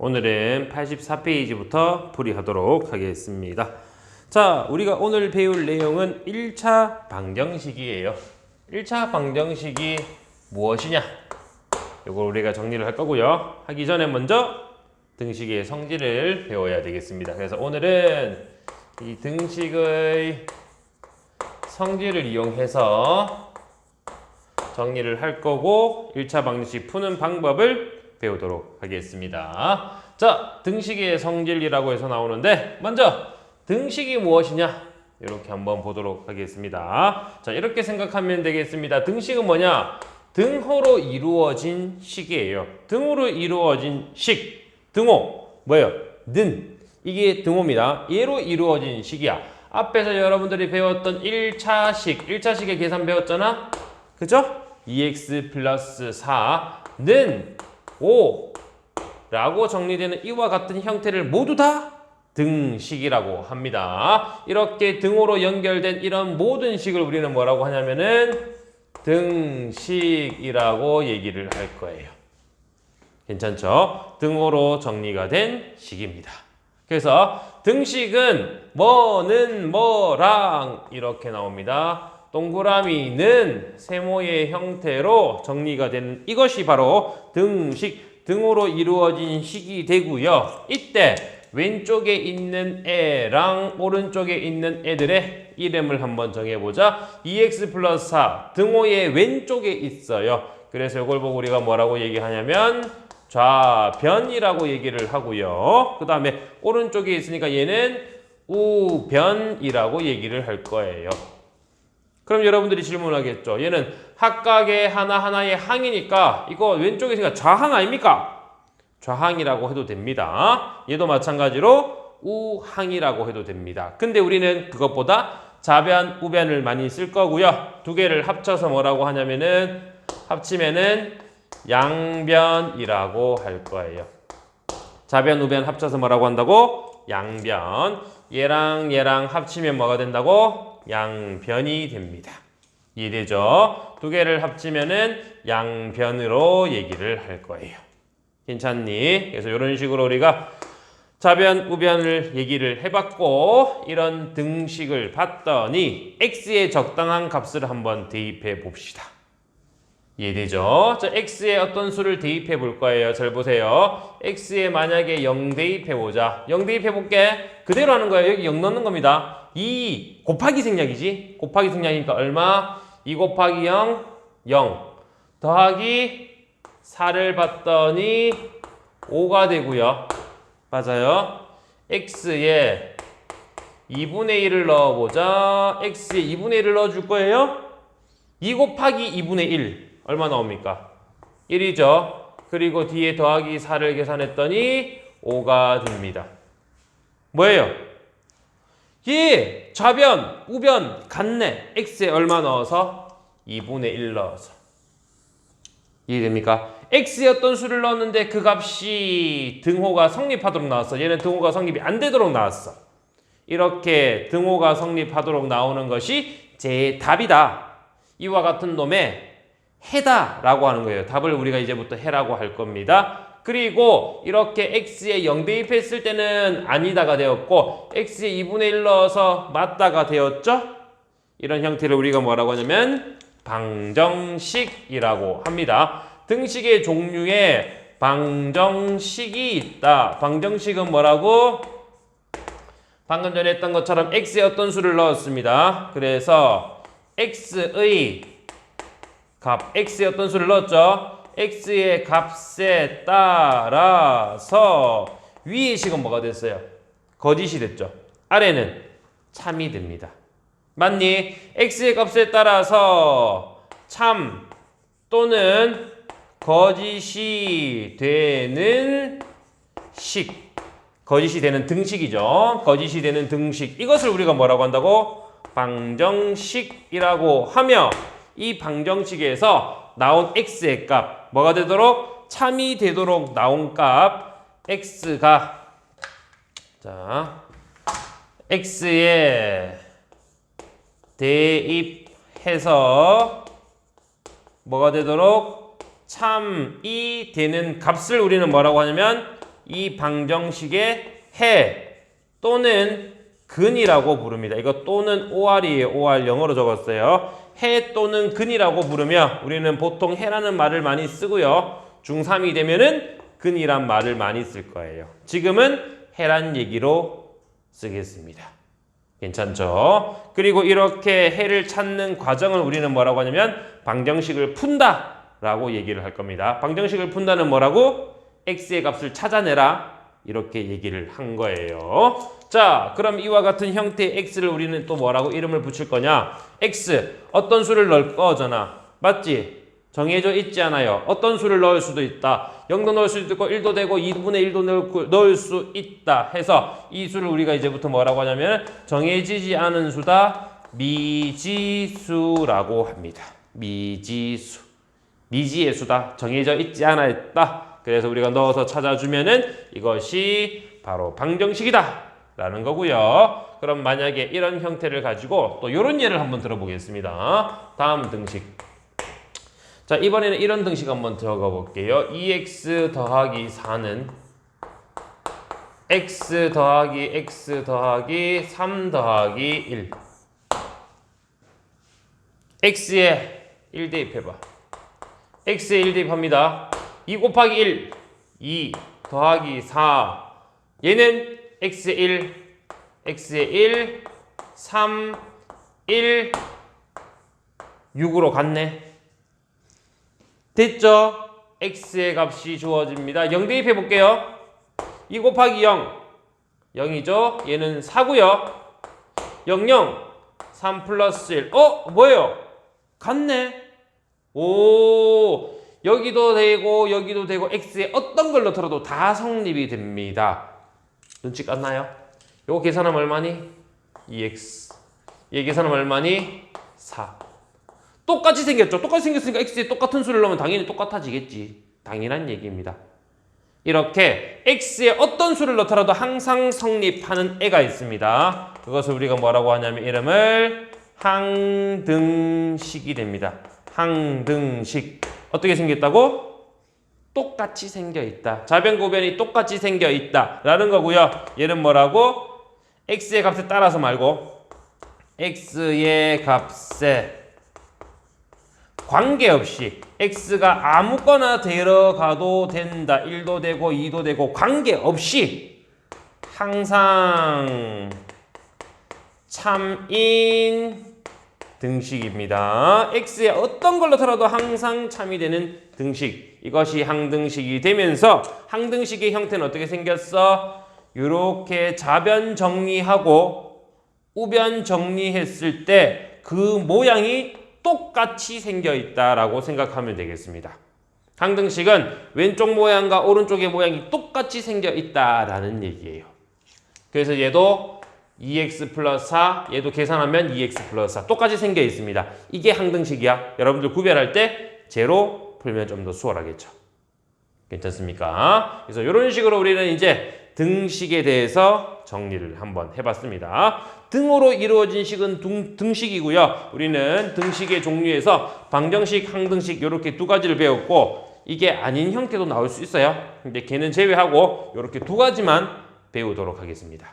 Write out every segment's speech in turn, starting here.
오늘은 84페이지부터 풀이하도록 하겠습니다. 자, 우리가 오늘 배울 내용은 1차 방정식이에요. 1차 방정식이 무엇이냐? 이걸 우리가 정리를 할 거고요. 하기 전에 먼저 등식의 성질을 배워야 되겠습니다. 그래서 오늘은 이 등식의 성질을 이용해서 정리를 할 거고 1차 방정식 푸는 방법을 배우도록 하겠습니다. 자, 등식의 성질이라고 해서 나오는데 먼저 등식이 무엇이냐? 이렇게 한번 보도록 하겠습니다. 자, 이렇게 생각하면 되겠습니다. 등식은 뭐냐? 등호로 이루어진 식이에요. 등호로 이루어진 식. 등호 뭐예요? 는. 이게 등호입니다. 얘로 이루어진 식이야. 앞에서 여러분들이 배웠던 1차식의 계산 배웠잖아? 그죠? 2x 플러스 4는 5라고 정리되는 이와 같은 형태를 모두 다 등식이라고 합니다. 이렇게 등호로 연결된 이런 모든 식을 우리는 뭐라고 하냐면은 등식이라고 얘기를 할 거예요. 괜찮죠? 등호로 정리가 된 식입니다. 그래서 등식은 뭐는 뭐랑 이렇게 나옵니다. 동그라미는 세모의 형태로 정리가 되는 이것이 바로 등식, 등호로 이루어진 식이 되고요. 이때 왼쪽에 있는 애랑 오른쪽에 있는 애들의 이름을 한번 정해보자. 2x 플러스 4 등호의 왼쪽에 있어요. 그래서 이걸 보고 우리가 뭐라고 얘기하냐면 좌변이라고 얘기를 하고요. 그 다음에 오른쪽에 있으니까 얘는 우변이라고 얘기를 할 거예요. 그럼 여러분들이 질문하겠죠. 얘는 합각의 하나하나의 항이니까 이거 왼쪽에 있으니까 좌항 아닙니까? 좌항이라고 해도 됩니다. 얘도 마찬가지로 우항이라고 해도 됩니다. 근데 우리는 그것보다 좌변, 우변을 많이 쓸 거고요. 두 개를 합쳐서 뭐라고 하냐면은 합치면은 양변이라고 할 거예요. 좌변, 우변 합쳐서 뭐라고 한다고? 양변. 얘랑 얘랑 합치면 뭐가 된다고? 양변이 됩니다. 이해되죠? 두 개를 합치면은 양변으로 얘기를 할 거예요. 괜찮니? 그래서 이런 식으로 우리가 좌변, 우변을 얘기를 해봤고 이런 등식을 봤더니 x의 적당한 값을 한번 대입해 봅시다. 이해되죠? 자, x에 어떤 수를 대입해 볼 거예요. 잘 보세요. x에 만약에 0 대입해 보자. 0 대입해 볼게. 그대로 하는 거예요. 여기 0 넣는 겁니다. 2 곱하기 생략이지. 곱하기 생략이니까 얼마? 2 곱하기 0, 0. 더하기 4를 봤더니 5가 되고요. 맞아요. x에 2분의 1을 넣어보자. x에 2분의 1을 넣어줄 거예요. 2 곱하기 2분의 1 얼마 나옵니까? 1이죠. 그리고 뒤에 더하기 4를 계산했더니 5가 됩니다. 뭐예요? 예, 좌변, 우변 같네. x에 얼마 넣어서? 2분의 1 넣어서. 이해됩니까? x에 어떤 수를 넣었는데 그 값이 등호가 성립하도록 나왔어. 얘는 등호가 성립이 안 되도록 나왔어. 이렇게 등호가 성립하도록 나오는 것이 제 답이다. 이와 같은 놈의 해다 라고 하는 거예요. 답을 우리가 이제부터 해라고 할 겁니다. 그리고 이렇게 x에 0 대입했을 때는 아니다가 되었고 x에 2분의 1 넣어서 맞다가 되었죠. 이런 형태를 우리가 뭐라고 하냐면 방정식이라고 합니다. 등식의 종류에 방정식이 있다. 방정식은 뭐라고? 방금 전에 했던 것처럼 x에 어떤 수를 넣었습니다. 그래서 x의 값, x에 어떤 수를 넣었죠? x의 값에 따라서 위의 식은 뭐가 됐어요? 거짓이 됐죠. 아래는 참이 됩니다. 맞니? x의 값에 따라서 참 또는 거짓이 되는 식, 거짓이 되는 등식이죠. 거짓이 되는 등식. 이것을 우리가 뭐라고 한다고? 방정식이라고 하며 이 방정식에서 나온 x의 값, 뭐가 되도록? 참이 되도록 나온 값, x가 자 x에 대입해서 뭐가 되도록 참이 되는 값을 우리는 뭐라고 하냐면 이 방정식의 해 또는 근이라고 부릅니다. 이거 또는 OR이에요. OR 영어로 적었어요. 해 또는 근이라고 부르며 우리는 보통 해라는 말을 많이 쓰고요. 중3이 되면은 근이란 말을 많이 쓸 거예요. 지금은 해란 얘기로 쓰겠습니다. 괜찮죠? 그리고 이렇게 해를 찾는 과정을 우리는 뭐라고 하냐면 방정식을 푼다 라고 얘기를 할 겁니다. 방정식을 푼다는 뭐라고? x의 값을 찾아내라 이렇게 얘기를 한 거예요. 자, 그럼 이와 같은 형태의 x를 우리는 또 뭐라고 이름을 붙일 거냐? x 어떤 수를 넣을 거잖아. 맞지? 정해져 있지 않아요. 어떤 수를 넣을 수도 있다. 0도 넣을 수도 있고 1도 되고 2분의 1도 넣을 수 있다 해서 이 수를 우리가 이제부터 뭐라고 하냐면 정해지지 않은 수다. 미지수라고 합니다. 미지수. 미지의 수다. 정해져 있지 않아 있다. 그래서 우리가 넣어서 찾아주면은 이것이 바로 방정식이다 라는 거고요. 그럼 만약에 이런 형태를 가지고 또 이런 예를 한번 들어보겠습니다. 다음 등식. 자, 이번에는 이런 등식 한번 적어 볼게요. 2x 더하기 4는 x 더하기 3 더하기 1 x에 1 대입해봐. x에 1 대입합니다. 2 곱하기 1 2 더하기 4 얘는 x에 1 3 1 6으로 갔네. 됐죠? x의 값이 주어집니다. 0 대입해 볼게요. 2 곱하기 0 0이죠? 얘는 4고요. 0 3 플러스 1 뭐예요? 같네. 오, 여기도 되고 여기도 되고 x에 어떤 걸로 들어도 다 성립이 됩니다. 눈치 깠나요? 요거 계산하면 얼마니? 2x. 얘 계산하면 얼마니? 4. 똑같이 생겼죠? 똑같이 생겼으니까 x에 똑같은 수를 넣으면 당연히 똑같아지겠지. 당연한 얘기입니다. 이렇게 x에 어떤 수를 넣더라도 항상 성립하는 애가 있습니다. 그것을 우리가 뭐라고 하냐면 이름을 항등식이 됩니다. 항등식. 어떻게 생겼다고? 똑같이 생겨있다. 좌변고변이 똑같이 생겨있다 라는 거고요. 얘는 뭐라고? x의 값에 따라서 말고 x의 값에 관계없이 x가 아무거나 들어가도 된다. 1도 되고 2도 되고 관계없이 항상 참인 등식입니다. x에 어떤 걸로 들어도 항상 참이 되는 등식. 이것이 항등식이 되면서 항등식의 형태는 어떻게 생겼어? 이렇게 좌변 정리하고 우변 정리했을 때 그 모양이 똑같이 생겨 있다라고 생각하면 되겠습니다. 항등식은 왼쪽 모양과 오른쪽의 모양이 똑같이 생겨 있다라는 얘기예요. 그래서 얘도 2x 플러스 4, 얘도 계산하면 2x 플러스 4 똑같이 생겨 있습니다. 이게 항등식이야. 여러분들 구별할 때 제로 풀면 좀 더 수월하겠죠. 괜찮습니까? 그래서 이런 식으로 우리는 이제 등식에 대해서 정리를 한번 해봤습니다. 등으로 이루어진 식은 등식이고요. 우리는 등식의 종류에서 방정식, 항등식 이렇게 두 가지를 배웠고 이게 아닌 형태도 나올 수 있어요. 근데 걔는 제외하고 이렇게 두 가지만 배우도록 하겠습니다.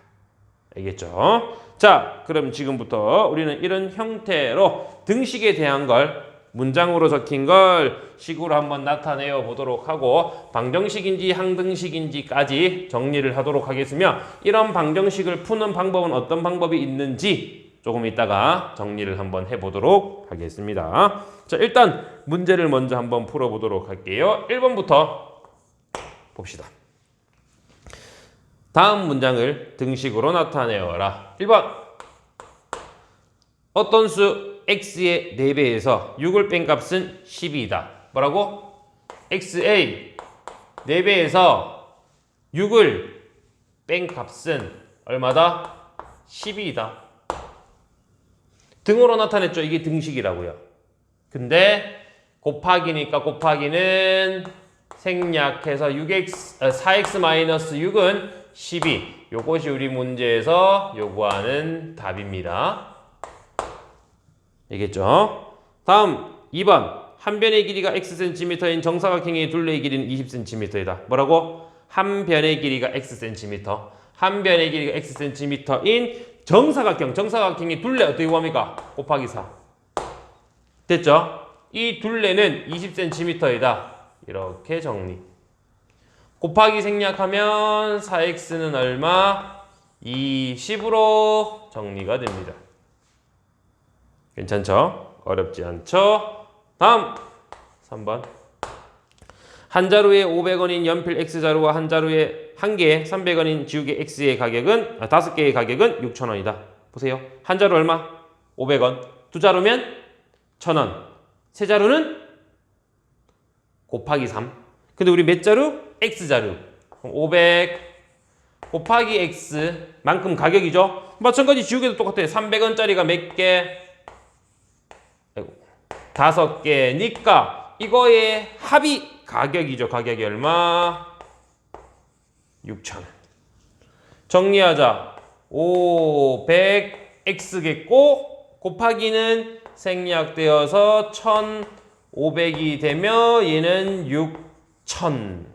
알겠죠? 자, 그럼 지금부터 우리는 이런 형태로 등식에 대한 걸 문장으로 적힌 걸 식으로 한번 나타내어 보도록 하고 방정식인지 항등식인지까지 정리를 하도록 하겠으며 이런 방정식을 푸는 방법은 어떤 방법이 있는지 조금 이따가 정리를 한번 해보도록 하겠습니다. 자, 일단 문제를 먼저 한번 풀어보도록 할게요. 1번부터 봅시다. 다음 문장을 등식으로 나타내어라. 1번 어떤 수 x의 4배에서 6을 뺀 값은 12이다. 뭐라고? xa 4배에서 6을 뺀 값은 얼마다? 12이다. 등으로 나타냈죠. 이게 등식이라고요. 근데 곱하기니까 곱하기는 생략해서 4x-6은 12. 요것이 우리 문제에서 요구하는 답입니다. 알겠죠? 다음 2번 한 변의 길이가 xcm인 정사각형의 둘레의 길이는 20cm이다. 뭐라고? 한 변의 길이가 x cm. 한 변의 길이가 x cm인 정사각형이 둘레 어떻게 구합니까? 곱하기 4. 됐죠? 이 둘레는 20cm이다. 이렇게 정리. 곱하기 생략하면 4x는 얼마? 20으로 정리가 됩니다. 괜찮죠? 어렵지 않죠? 다음 3번. 한 자루에 500원인 연필 X자루와 한 자루에 한 개에 300원인 지우개 X의 가격은 5개의 가격은 6,000원이다. 보세요. 한 자루 얼마? 500원. 두 자루면 1,000원. 세 자루는 곱하기 3. 근데 우리 몇 자루? X자루. 500 곱하기 X만큼 가격이죠. 마찬가지 지우개도 똑같아요. 300원짜리가 몇 개? 5개니까 이거의 합이 가격이죠. 가격이 얼마? 6,000원. 정리하자. 500x겠고 곱하기는 생략되어서 1,500이 되며 얘는 6,000.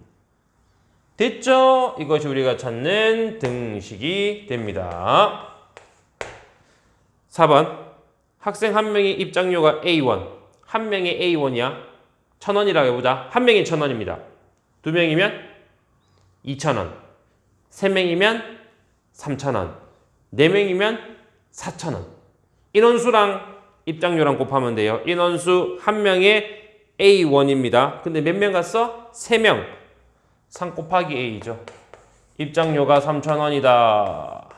됐죠? 이것이 우리가 찾는 등식이 됩니다. 4번. 학생 한 명의 입장료가 A1. 한 명의 A1이야. 1,000원이라고 해보자. 한 명이 1,000원입니다. 두 명이면 2,000원. 세 명이면 3,000원. 네 명이면 4,000원. 인원수랑 입장료랑 곱하면 돼요. 인원수 한 명의 A1입니다. 근데 몇 명 갔어? 3명. 3 곱하기 A죠. 입장료가 3,000원이다.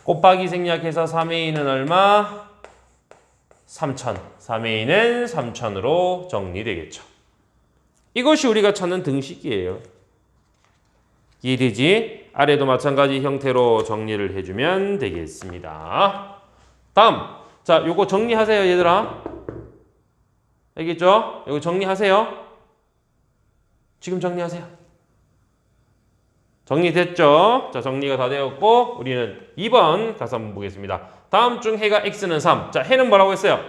곱하기 생략해서 3A는 얼마? 3,000. 3A는 3,000으로 정리되겠죠. 이것이 우리가 찾는 등식이에요. 이해되지? 아래도 마찬가지 형태로 정리를 해주면 되겠습니다. 다음. 자, 요거 정리하세요, 얘들아. 알겠죠? 요거 정리하세요. 지금 정리하세요. 정리됐죠? 자, 정리가 다 되었고 우리는 2번 가서 한번 보겠습니다. 다음 중 해가 x는 3. 자, 해는 뭐라고 했어요?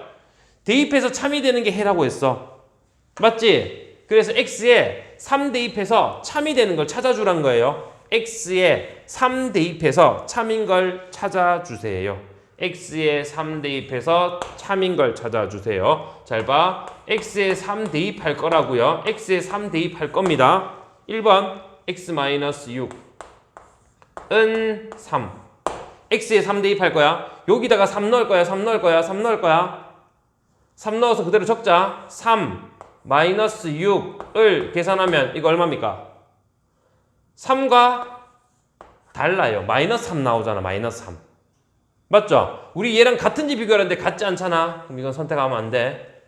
대입해서 참이 되는 게 해라고 했어. 맞지? 그래서 x에 3 대입해서 참이 되는 걸 찾아주란 거예요. x에 3 대입해서 참인 걸 찾아주세요. x에 3 대입해서 참인 걸 찾아주세요. 잘 봐. x에 3 대입할 거라고요. x에 3 대입할 겁니다. 1번 x-6은 3. x에 3 대입할 거야. 여기다가 3 넣을 거야. 3 넣을 거야. 3 넣을 거야. 3 넣어서 그대로 적자. 3 마이너스 6을 계산하면 이거 얼마입니까? 3과 달라요. 마이너스 3 나오잖아. 마이너스 3. 맞죠? 우리 얘랑 같은지 비교하는데 같지 않잖아. 그럼 이건 선택하면 안 돼.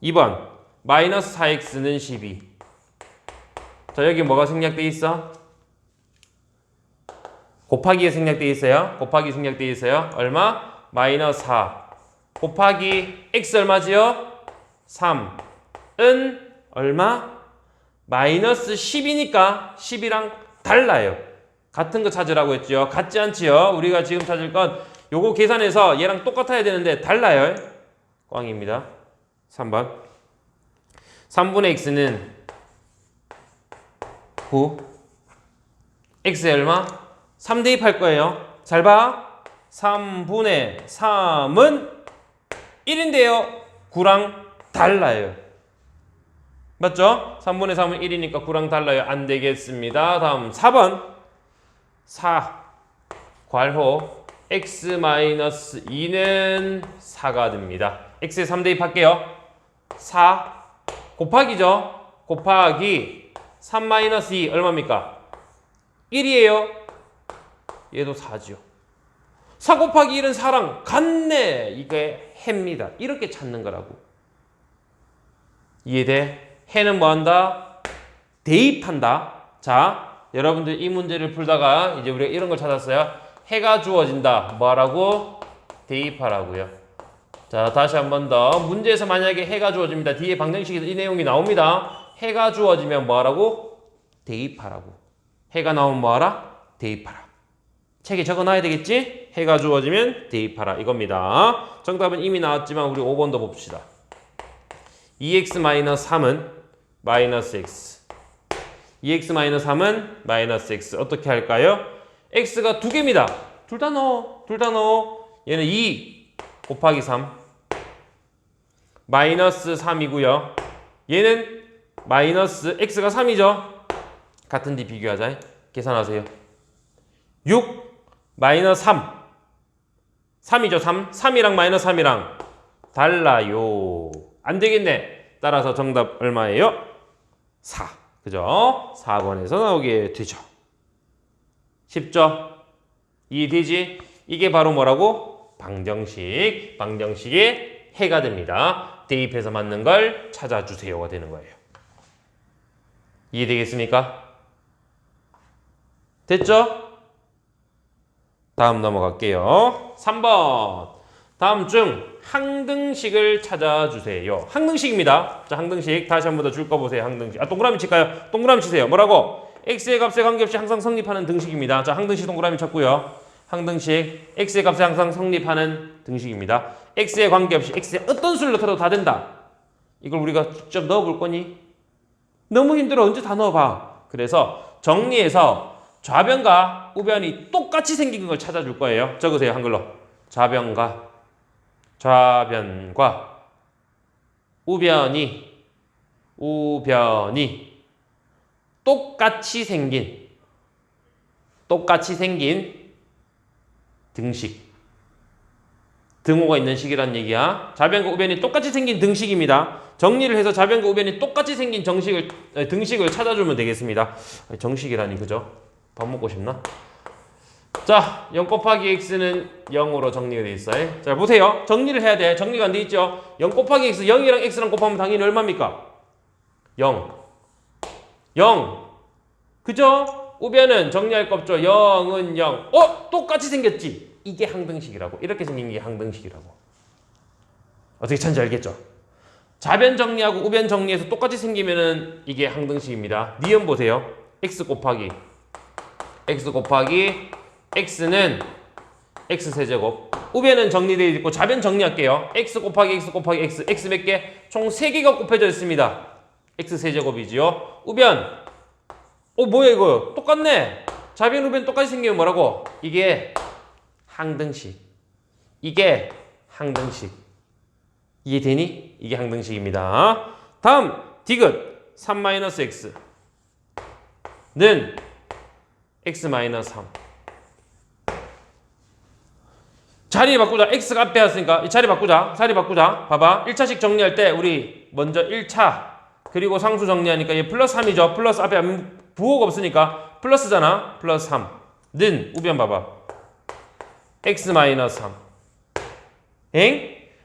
2번 마이너스 4x는 12. 자, 여기 뭐가 생략돼 있어? 곱하기에 생략돼 있어요. 곱하기 생략돼 있어요. 얼마? 마이너스 4 곱하기 x 얼마지요? 3은 얼마? 마이너스 10이니까 10이랑 달라요. 같은 거 찾으라고 했죠. 같지 않지요? 우리가 지금 찾을 건 요거 계산해서 얘랑 똑같아야 되는데 달라요. 꽝입니다. 3번 3분의 x는 9. x에 얼마? 3 대입할 거예요. 잘 봐. 3분의 3은 1인데요. 9랑 달라요. 맞죠? 3분의 3은 1이니까 9랑 달라요. 안 되겠습니다. 다음 4번 4 괄호 x-2는 4가 됩니다. x에 3 대입할게요. 4 곱하기죠. 곱하기 3-2 얼마입니까? 1이에요. 얘도 4죠. 4 곱하기 1은 4랑 같네. 이게 해입니다. 이렇게 찾는 거라고. 이해돼? 해는 뭐 한다? 대입한다. 자, 여러분들 이 문제를 풀다가 이제 우리가 이런 걸 찾았어요. 해가 주어진다. 뭐하라고? 대입하라고요. 자, 다시 한 번 더. 문제에서 만약에 해가 주어집니다. 뒤에 방정식에서 이 내용이 나옵니다. 해가 주어지면 뭐하라고? 대입하라고. 해가 나오면 뭐하라? 대입하라. 책에 적어놔야 되겠지? 해가 주어지면 대입하라. 이겁니다. 정답은 이미 나왔지만 우리 5번 더 봅시다. 2x-3은 마이너스 x. 2x-3은 마이너스 x. 어떻게 할까요? x가 두 개입니다. 둘 다 넣어. 둘 다 넣어. 얘는 2 곱하기 3 마이너스 3이고요. 얘는 마이너스 x가 3이죠. 같은 데 비교하자. 계산하세요. 6 마이너스 3 3이죠. 3이랑 마이너스 3이랑 달라요. 안 되겠네. 따라서 정답 얼마예요? 4. 그죠? 4번에서 나오게 되죠. 쉽죠? 이해되지? 이게 바로 뭐라고? 방정식. 방정식의 해가 됩니다. 대입해서 맞는 걸 찾아주세요가 되는 거예요. 이해되겠습니까? 됐죠? 다음 넘어갈게요. 3번. 다음 중 항등식을 찾아주세요. 항등식입니다. 자, 항등식 다시 한 번 더 줄 거 보세요. 항등식. 동그라미 칠까요? 동그라미 치세요. 뭐라고? x의 값에 관계없이 항상 성립하는 등식입니다. 자, 항등식 동그라미 쳤고요. 항등식 x의 값에 항상 성립하는 등식입니다. x에 관계없이 x에 어떤 수를 넣더라도 다 된다. 이걸 우리가 직접 넣어볼 거니? 너무 힘들어. 언제 다 넣어봐. 그래서 정리해서 좌변과 우변이 똑같이 생긴 걸 찾아줄 거예요. 적으세요. 한글로. 좌변과 우변이 똑같이 생긴 등식. 등호가 있는 식이란 얘기야. 좌변과 우변이 똑같이 생긴 등식입니다. 정리를 해서 좌변과 우변이 똑같이 생긴 등식을 찾아주면 되겠습니다. 정식이라니, 그죠? 밥 먹고 싶나? 자, 0 곱하기 x는 0으로 정리가 돼 있어요. 자, 보세요. 정리를 해야 돼. 정리가 안 돼 있죠? 0 곱하기 x, 0이랑 x랑 곱하면 당연히 얼마입니까? 0. 그죠? 우변은 정리할 거 없죠? 0은 0. 똑같이 생겼지? 이게 항등식이라고. 이렇게 생긴 게 항등식이라고. 어떻게 찾는지 알겠죠? 좌변 정리하고 우변 정리해서 똑같이 생기면은 이게 항등식입니다. 니은 보세요. x 곱하기 x는 x 세제곱. 우변은 정리되어 있고 좌변 정리할게요. x 곱하기 x 몇 개? 총 3개가 곱해져 있습니다. x 세제곱이지요. 우변. 뭐야 이거? 똑같네. 좌변 우변 똑같이 생기면 뭐라고? 이게 항등식. 이해되니? 이게 항등식입니다. 다음 디귿 3-x는 x-3. 자리 바꾸자. x가 앞에 왔으니까 자리 바꾸자. 봐봐. 1차식 정리할 때 우리 먼저 1차 그리고 상수 정리하니까 얘 플러스 3이죠. 플러스 앞에 부호가 없으니까 플러스잖아. 플러스 3는 우변 봐봐. x-3.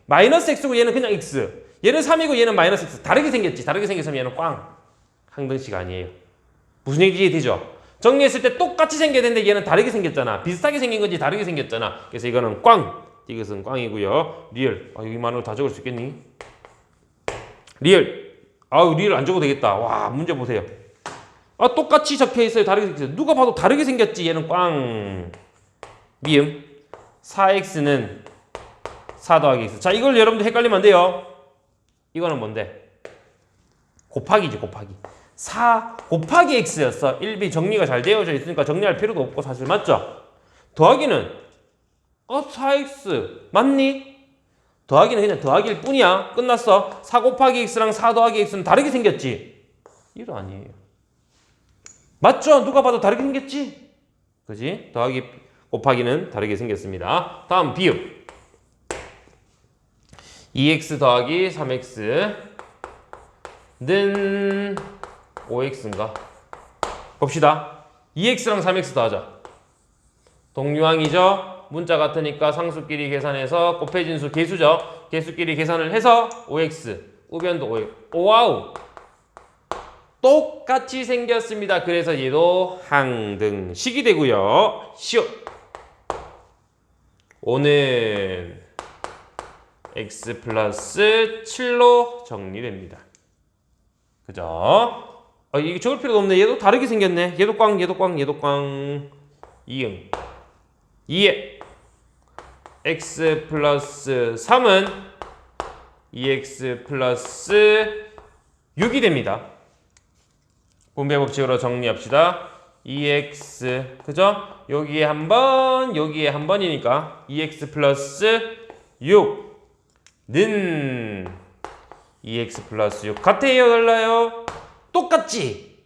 마이너스 x고 얘는 그냥 x. 얘는 3이고 얘는 마이너스 x. 다르게 생겼지. 다르게 생겼으면 얘는 꽝. 항등식 아니에요. 무슨 얘기인지 되죠? 정리했을 때 똑같이 생겨야 되는데 얘는 다르게 생겼잖아. 비슷하게 생긴 건지 다르게 생겼잖아. 그래서 이거는 꽝. 이것은 꽝이고요. 리얼. 여기만으로 다 적을 수 있겠니? 리얼. 리얼 안 적어도 되겠다. 와, 문제 보세요. 똑같이 적혀 있어요. 다르게 생겼어요. 누가 봐도 다르게 생겼지. 얘는 꽝. 미음. 4x는 4 더하기 x. 자, 이걸 여러분들 헷갈리면 안 돼요. 이거는 뭔데? 곱하기지, 곱하기. 4 곱하기 x였어. 1b 정리가 잘 되어져 있으니까 정리할 필요도 없고 사실 맞죠? 더하기는 4x 맞니? 더하기는 그냥 더하기일 뿐이야. 끝났어. 4 곱하기 x랑 4 더하기 x는 다르게 생겼지? 이거 아니에요. 맞죠? 누가 봐도 다르게 생겼지? 그지? 더하기 곱하기는 다르게 생겼습니다. 다음 비읍 2x 더하기 3x는 5x인가? 봅시다. 2x랑 3x 더하자. 동류항이죠. 문자 같으니까 상수끼리 계산해서 곱해진 수 개수죠. 개수끼리 계산을 해서 5x. 우변도 5x. 오와우. 똑같이 생겼습니다. 그래서 얘도 항등식이 되고요. 시옷. 5는 x 플러스 7로 정리됩니다. 그죠? 이게 적을 필요도 없네. 얘도 다르게 생겼네. 얘도 꽝. 이응. 2에 x 플러스 3은 2x 플러스 6이 됩니다. 분배 법칙으로 정리합시다. 2x 그죠? 여기에 한 번, 여기에 한 번이니까 2x 플러스 6는 2x 플러스 6 같아요, 달라요? 똑같지?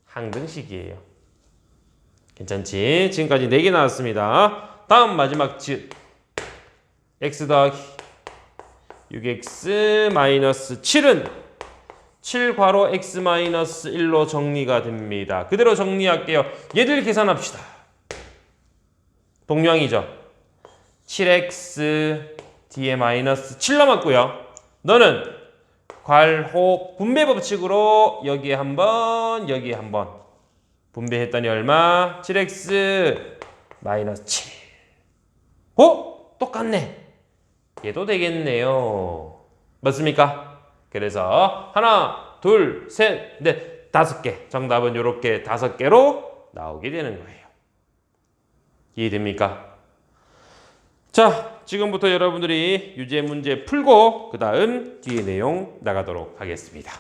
항등식이에요. 괜찮지? 지금까지 4개 나왔습니다. 다음 마지막 즉 x 더하기 6x 마이너스 7은 7 괄호 x 마이너스 1로 정리가 됩니다. 그대로 정리할게요. 얘들 계산합시다. 동량이죠. 7x 뒤에 마이너스 7 남았고요. 너는 괄호 분배 법칙으로 여기에 한 번, 여기에 한 번 분배했더니 얼마? 7x 마이너스 7. 똑같네. 얘도 되겠네요. 맞습니까? 그래서 하나, 둘, 셋, 넷, 5개. 정답은 이렇게 5개로 나오게 되는 거예요. 이해됩니까? 자, 지금부터 여러분들이 유제 문제 풀고 그 다음 뒤에 내용 나가도록 하겠습니다.